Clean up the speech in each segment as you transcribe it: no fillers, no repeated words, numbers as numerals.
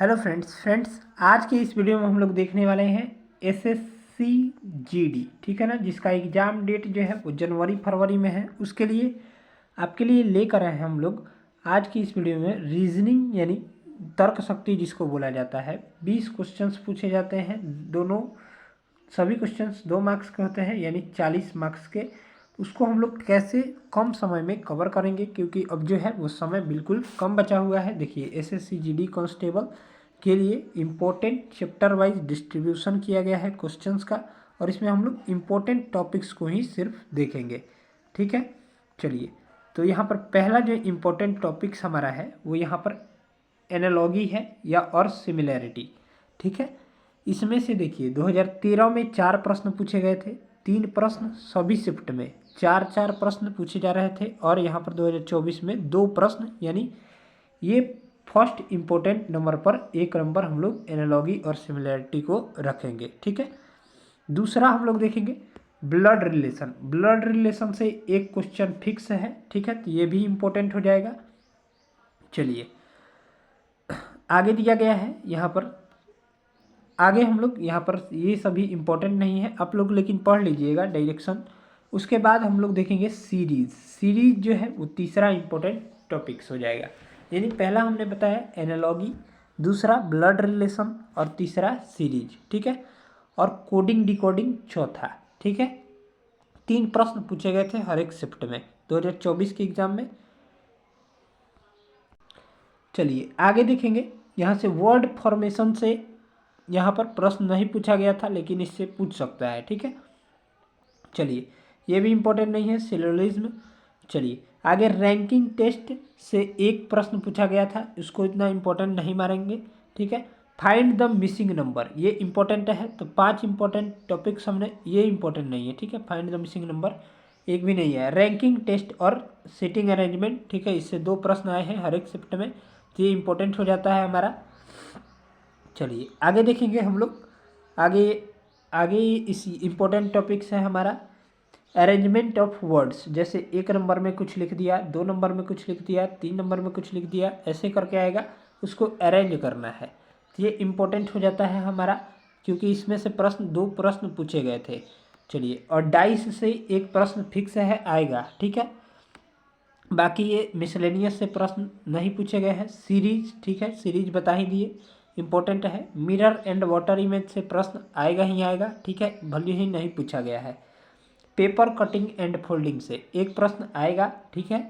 Hello friends आज के इस वीडियो में हम लोग देखने वाले हैं एसएससी जीडी, ठीक है ना, जिसका एग्ज़ाम डेट जो है वो जनवरी फरवरी में है। उसके लिए आपके लिए लेकर आए हैं हम लोग आज की इस वीडियो में रीजनिंग यानी तर्क शक्ति जिसको बोला जाता है। 20 क्वेश्चंस पूछे जाते हैं, सभी क्वेश्चंस 2 मार्क्स के होते हैं यानी 40 मार्क्स के। उसको हम लोग कैसे कम समय में कवर करेंगे, क्योंकि अब जो है वो समय बिल्कुल कम बचा हुआ है। देखिए एसएससी जीडी कांस्टेबल के लिए इम्पोर्टेंट चैप्टर वाइज डिस्ट्रीब्यूशन किया गया है क्वेश्चंस का, और इसमें हम लोग इम्पोर्टेंट टॉपिक्स को ही सिर्फ देखेंगे, ठीक है। चलिए, तो यहाँ पर पहला जो इम्पोर्टेंट टॉपिक्स हमारा है वो यहाँ पर एनालॉगी है या और सिमिलैरिटी, ठीक है। इसमें से देखिए 2013 में 4 प्रश्न पूछे गए थे, 3 प्रश्न सभी शिफ्ट में 4 प्रश्न पूछे जा रहे थे, और यहाँ पर 2024 में 2 प्रश्न, यानी ये फर्स्ट इम्पोर्टेंट नंबर पर 1 नंबर हम लोग एनालॉगी और सिमिलैरिटी को रखेंगे, ठीक है। दूसरा हम लोग देखेंगे ब्लड रिलेशन से एक क्वेश्चन फिक्स है, ठीक है, तो ये भी इम्पोर्टेंट हो जाएगा। चलिए आगे दिया गया है यहाँ पर, आगे हम लोग यहाँ पर ये सभी इम्पोर्टेंट नहीं है, आप लोग लेकिन पढ़ लीजिएगा डायरेक्शन। उसके बाद हम लोग देखेंगे सीरीज जो है वो तीसरा इम्पोर्टेंट टॉपिक्स हो जाएगा। यानी पहला हमने बताया एनालॉगी, दूसरा ब्लड रिलेशन और तीसरा सीरीज, ठीक है, और कोडिंग डिकोडिंग चौथा, ठीक है। 3 प्रश्न पूछे गए थे हर एक शिफ्ट में 2024 के एग्जाम में। चलिए आगे देखेंगे, यहाँ से वर्ड फॉर्मेशन से यहाँ पर प्रश्न नहीं पूछा गया था, लेकिन इससे पूछ सकता है, ठीक है। चलिए ये भी इम्पोर्टेंट नहीं है, सिलोजिज्म। चलिए आगे रैंकिंग टेस्ट से एक प्रश्न पूछा गया था, उसको इतना इम्पोर्टेंट नहीं मारेंगे, ठीक है। फाइंड द मिसिंग नंबर, ये इम्पोर्टेंट है, तो 5 इंपॉर्टेंट टॉपिक्स हमने, ये इम्पोर्टेंट नहीं है, ठीक है। फाइंड द मिसिंग नंबर एक भी नहीं है। रैंकिंग टेस्ट और सीटिंग अरेंजमेंट, ठीक है, इससे 2 प्रश्न आए हैं हर एक शिफ्ट में, तो ये इम्पोर्टेंट हो जाता है हमारा। चलिए आगे देखेंगे हम लोग, आगे इस इम्पोर्टेंट टॉपिक्स है हमारा अरेंजमेंट ऑफ वर्ड्स। जैसे 1 नंबर में कुछ लिख दिया, 2 नंबर में कुछ लिख दिया, 3 नंबर में कुछ लिख दिया, ऐसे करके आएगा, उसको अरेंज करना है, तो ये इम्पोर्टेंट हो जाता है हमारा, क्योंकि इसमें से 2 प्रश्न पूछे गए थे। चलिए, और डाइस से एक प्रश्न फिक्स है आएगा, ठीक है। बाकी ये मिसलेनियस से प्रश्न नहीं पूछे गए हैं। सीरीज, ठीक है, सीरीज बता ही दिए, इम्पोर्टेंट है। मिरर एंड वाटर इमेज से प्रश्न आएगा ही आएगा, ठीक है, भले ही नहीं पूछा गया है। पेपर कटिंग एंड फोल्डिंग से एक प्रश्न आएगा, ठीक है।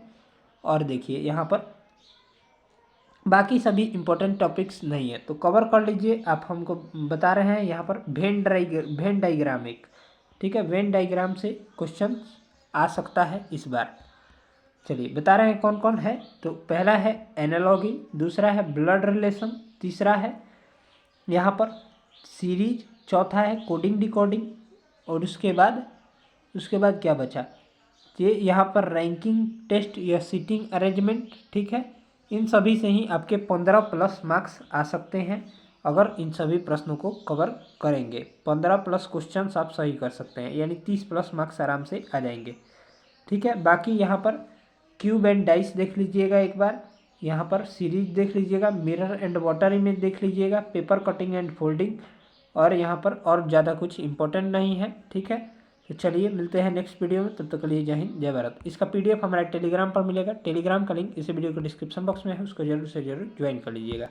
और देखिए यहाँ पर बाकी सभी इम्पोर्टेंट टॉपिक्स नहीं है, तो कवर कर लीजिए। आप हमको बता रहे हैं यहाँ पर वेन डाइग्राम एक, ठीक है, वेन डाइग्राम से क्वेश्चन आ सकता है इस बार। चलिए बता रहे हैं कौन कौन है, तो पहला है एनालॉगी, दूसरा है ब्लड रिलेशन, तीसरा है यहाँ पर सीरीज, चौथा है कोडिंग डिकोडिंग, और उसके बाद क्या बचा, ये यहाँ पर रैंकिंग टेस्ट या सीटिंग अरेंजमेंट, ठीक है। इन सभी से ही आपके 15 प्लस मार्क्स आ सकते हैं, अगर इन सभी प्रश्नों को कवर करेंगे। 15 प्लस क्वेश्चन आप सही कर सकते हैं, यानी 30 प्लस मार्क्स आराम से आ जाएंगे, ठीक है। बाकी यहाँ पर क्यूब एंड डाइस देख लीजिएगा एक बार, यहाँ पर सीरीज देख लीजिएगा, मिरर एंड वाटर इमेज देख लीजिएगा, पेपर कटिंग एंड फोल्डिंग, और यहाँ पर और ज़्यादा कुछ इंपॉर्टेंट नहीं है, ठीक है। तो चलिए मिलते हैं नेक्स्ट वीडियो में, तब तक के लिए जय हिंद जय भारत। इसका पीडीएफ हमारा टेलीग्राम पर मिलेगा, टेलीग्राम का लिंक इस वीडियो के डिस्क्रिप्शन बॉक्स में है, उसको जरूर से जरूर ज्वाइन कर लीजिएगा।